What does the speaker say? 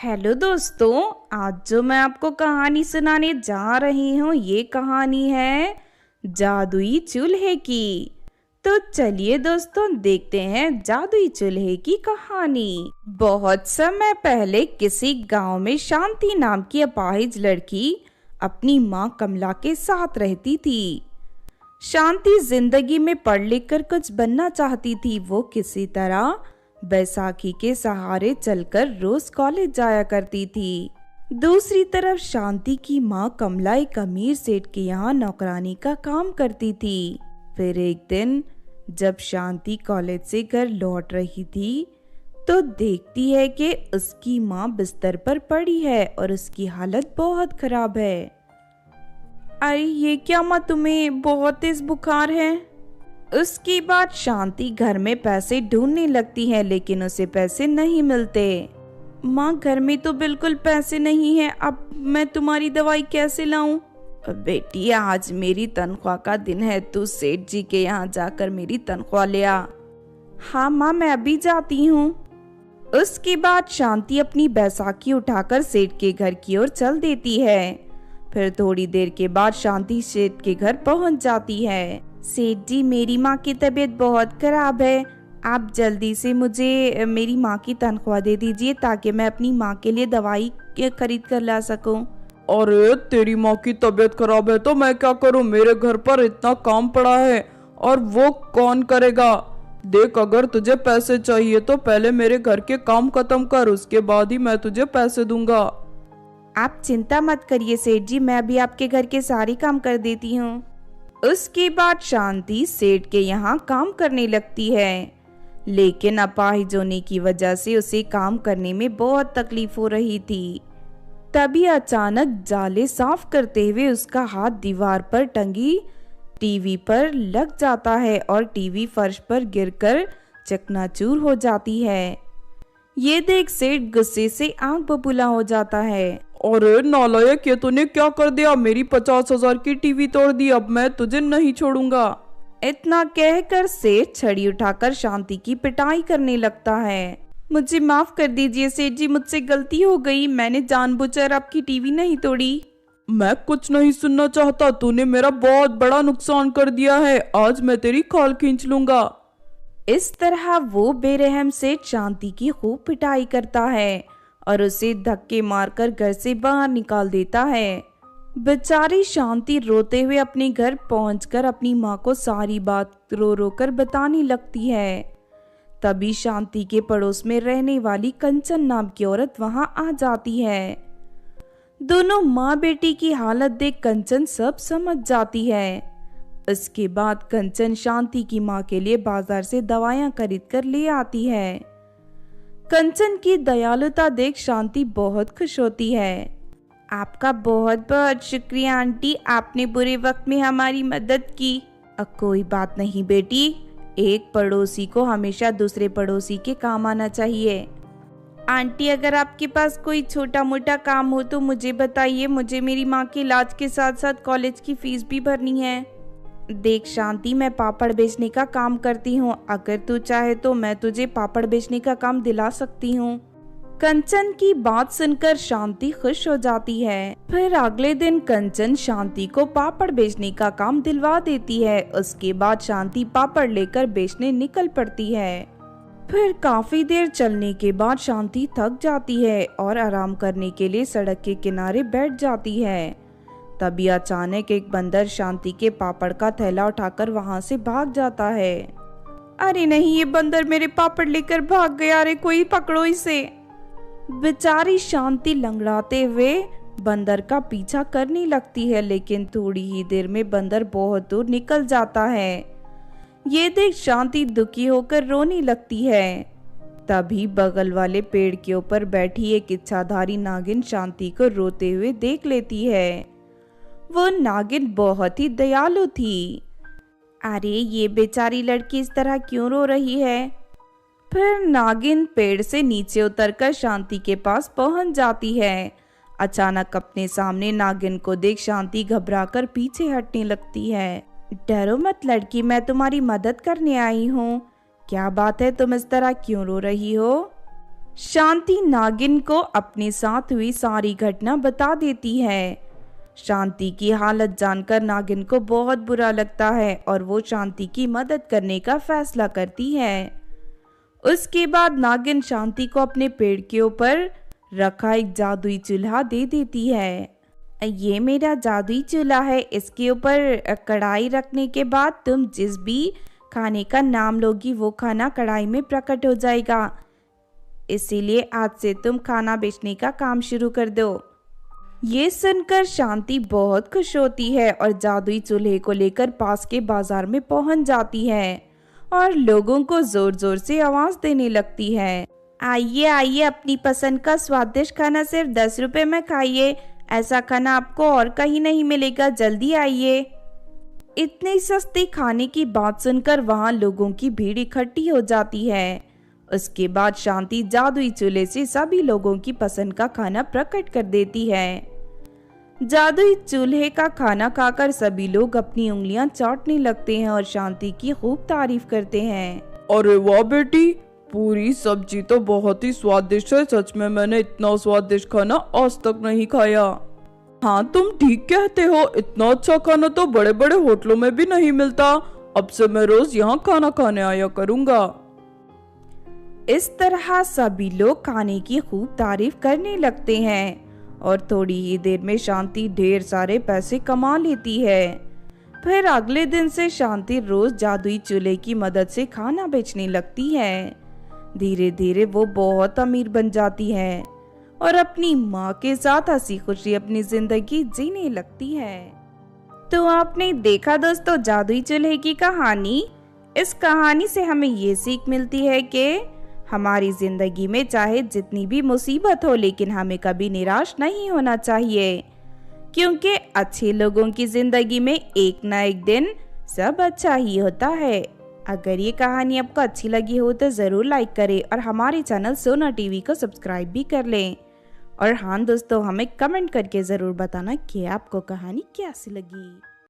Hello दोस्तों। आज जो मैं आपको कहानी सुनाने जा रही हूँ ये कहानी है जादुई चूल्हे की। तो चलिए दोस्तों देखते हैं जादुई चूल्हे की कहानी। बहुत समय पहले किसी गांव में शांति नाम की अपाहिज लड़की अपनी माँ कमला के साथ रहती थी। शांति जिंदगी में पढ़ लिख कर कुछ बनना चाहती थी। वो किसी तरह बैसाखी के सहारे चलकर रोज कॉलेज जाया करती थी। दूसरी तरफ शांति की माँ कमला एक अमीर सेठ के यहाँ नौकरानी का काम करती थी। फिर एक दिन जब शांति कॉलेज से घर लौट रही थी तो देखती है कि उसकी माँ बिस्तर पर पड़ी है और उसकी हालत बहुत खराब है। अरे ये क्या माँ, तुम्हें बहुत तेज बुखार है। उसके बाद शांति घर में पैसे ढूंढने लगती है लेकिन उसे पैसे नहीं मिलते। माँ घर में तो बिल्कुल पैसे नहीं है, अब मैं तुम्हारी दवाई कैसे लाऊं? बेटी आज मेरी तनख्वाह का दिन है, तू सेठ जी के यहाँ जाकर मेरी तनख्वाह ले आ। हाँ माँ मैं अभी जाती हूँ। उसके बाद शांति अपनी बैसाखी उठाकर सेठ के घर की ओर चल देती है। फिर थोड़ी देर के बाद शांति सेठ के घर पहुँच जाती है। सेठ जी मेरी माँ की तबीयत बहुत खराब है, आप जल्दी से मुझे मेरी माँ की तनख्वाह दे दीजिए ताकि मैं अपनी माँ के लिए दवाई खरीद कर ला सकूं। अरे तेरी माँ की तबीयत खराब है तो मैं क्या करूँ, मेरे घर पर इतना काम पड़ा है और वो कौन करेगा। देख अगर तुझे पैसे चाहिए तो पहले मेरे घर के काम खत्म कर, उसके बाद ही मैं तुझे पैसे दूंगा। आप चिंता मत करिए सेठ जी, मैं अभी आपके घर के सारे काम कर देती हूँ। उसके बाद शांति सेठ के यहाँ काम करने लगती है लेकिन अपाहिज होने की वजह से उसे काम करने में बहुत तकलीफ हो रही थी। तभी अचानक जाले साफ करते हुए उसका हाथ दीवार पर टंगी टीवी पर लग जाता है और टीवी फर्श पर गिरकर चकनाचूर हो जाती है। ये देख सेठ गुस्से से आंख बबूला हो जाता है। अरे नालायक, ये तूने क्या कर दिया, मेरी 50,000 की टीवी तोड़ दी, अब मैं तुझे नहीं छोड़ूंगा। इतना कहकर सेठ छड़ी उठाकर शांति की पिटाई करने लगता है। मुझे माफ कर दीजिए सेठ जी, मुझसे गलती हो गई, मैंने जानबूझकर आपकी टीवी नहीं तोड़ी। मैं कुछ नहीं सुनना चाहता, तूने मेरा बहुत बड़ा नुकसान कर दिया है, आज मैं तेरी खाल खींच लूंगा। इस तरह वो बेरहम सेठ शांति की खूब पिटाई करता है और उसे धक्के मारकर घर से बाहर निकाल देता है। बेचारी शांति रोते हुए अपने घर पहुंचकर अपनी माँ को सारी बात रो रो कर बताने लगती है। तभी शांति के पड़ोस में रहने वाली कंचन नाम की औरत वहां आ जाती है। दोनों माँ बेटी की हालत देख कंचन सब समझ जाती है। इसके बाद कंचन शांति की माँ के लिए बाजार से दवाइयाँ खरीद कर ले आती है। कंचन की दयालुता देख शांति बहुत खुश होती है। आपका बहुत बहुत शुक्रिया आंटी, आपने बुरे वक्त में हमारी मदद की। अब कोई बात नहीं बेटी, एक पड़ोसी को हमेशा दूसरे पड़ोसी के काम आना चाहिए। आंटी अगर आपके पास कोई छोटा मोटा काम हो तो मुझे बताइए, मुझे मेरी माँ के इलाज के साथ साथ कॉलेज की फीस भी भरनी है। देख शांति मैं पापड़ बेचने का काम करती हूँ, अगर तू चाहे तो मैं तुझे पापड़ बेचने का काम दिला सकती हूँ। कंचन की बात सुनकर शांति खुश हो जाती है। फिर अगले दिन कंचन शांति को पापड़ बेचने का काम दिलवा देती है। उसके बाद शांति पापड़ लेकर बेचने निकल पड़ती है। फिर काफी देर चलने के बाद शांति थक जाती है और आराम करने के लिए सड़क के किनारे बैठ जाती है। तभी अचानक एक बंदर शांति के पापड़ का थैला उठाकर वहां से भाग जाता है। अरे नहीं, ये बंदर मेरे पापड़ लेकर भाग गया, अरे कोई पकड़ो इसे। बेचारी शांति लंगड़ाते हुए बंदर का पीछा करने लगती है लेकिन थोड़ी ही देर में बंदर बहुत दूर निकल जाता है। ये देख शांति दुखी होकर रोने लगती है। तभी बगल वाले पेड़ के ऊपर बैठी एक इच्छाधारी नागिन शांति को रोते हुए देख लेती है। वो नागिन बहुत ही दयालु थी। अरे ये बेचारी लड़की इस तरह क्यों रो रही है? फिर नागिन पेड़ से नीचे उतरकर शांति के पास पहुंच जाती है। अचानक अपने सामने नागिन को देख शांति घबराकर पीछे हटने लगती है। डरो मत लड़की, मैं तुम्हारी मदद करने आई हूँ। क्या बात है, तुम इस तरह क्यों रो रही हो? शांति नागिन को अपने साथ हुई सारी घटना बता देती है। शांति की हालत जानकर नागिन को बहुत बुरा लगता है और वो शांति की मदद करने का फैसला करती है। उसके बाद नागिन शांति को अपने पेड़ के ऊपर रखा एक जादुई चूल्हा दे देती है। ये मेरा जादुई चूल्हा है, इसके ऊपर कढ़ाई रखने के बाद तुम जिस भी खाने का नाम लोगी वो खाना कढ़ाई में प्रकट हो जाएगा, इसीलिए आज से तुम खाना बेचने का काम शुरू कर दो। ये सुनकर शांति बहुत खुश होती है और जादुई चूल्हे को लेकर पास के बाजार में पहुंच जाती है और लोगों को जोर जोर से आवाज देने लगती है, आइए आइए, अपनी पसंद का स्वादिष्ट खाना सिर्फ 10 रुपए में खाइए, ऐसा खाना आपको और कहीं नहीं मिलेगा, जल्दी आइए। इतने सस्ते खाने की बात सुनकर वहां लोगों की भीड़ इकट्ठी हो जाती है। उसके बाद शांति जादुई चूल्हे से सभी लोगों की पसंद का खाना प्रकट कर देती है। जादुई चूल्हे का खाना खाकर सभी लोग अपनी उंगलियां चाटने लगते हैं और शांति की खूब तारीफ करते हैं। अरे वाह बेटी, पूरी सब्जी तो बहुत ही स्वादिष्ट है, सच में मैंने इतना स्वादिष्ट खाना आज तक नहीं खाया। हाँ तुम ठीक कहते हो, इतना अच्छा खाना तो बड़े बड़े होटलों में भी नहीं मिलता, अब से मैं रोज यहाँ खाना खाने आया करूँगा। इस तरह सभी लोग खाने की खूब तारीफ करने लगते हैं और थोड़ी ही देर में शांति ढेर सारे पैसे कमा लेती है। फिर अगले दिन से शांति रोज जादुई चूल्हे की मदद से खाना बेचने लगती है। धीरे धीरे वो बहुत अमीर बन जाती है और अपनी माँ के साथ हंसी खुशी अपनी जिंदगी जीने लगती है। तो आपने देखा दोस्तों जादुई चूल्हे की कहानी। इस कहानी से हमें ये सीख मिलती है कि हमारी जिंदगी में चाहे जितनी भी मुसीबत हो, लेकिन हमें कभी निराश नहीं होना चाहिए, क्योंकि अच्छे लोगों की जिंदगी में एक ना एक दिन सब अच्छा ही होता है। अगर ये कहानी आपको अच्छी लगी हो तो ज़रूर लाइक करें और हमारे चैनल सोना टीवी को सब्सक्राइब भी कर लें। और हाँ दोस्तों, हमें कमेंट करके ज़रूर बताना कि आपको कहानी कैसी लगी।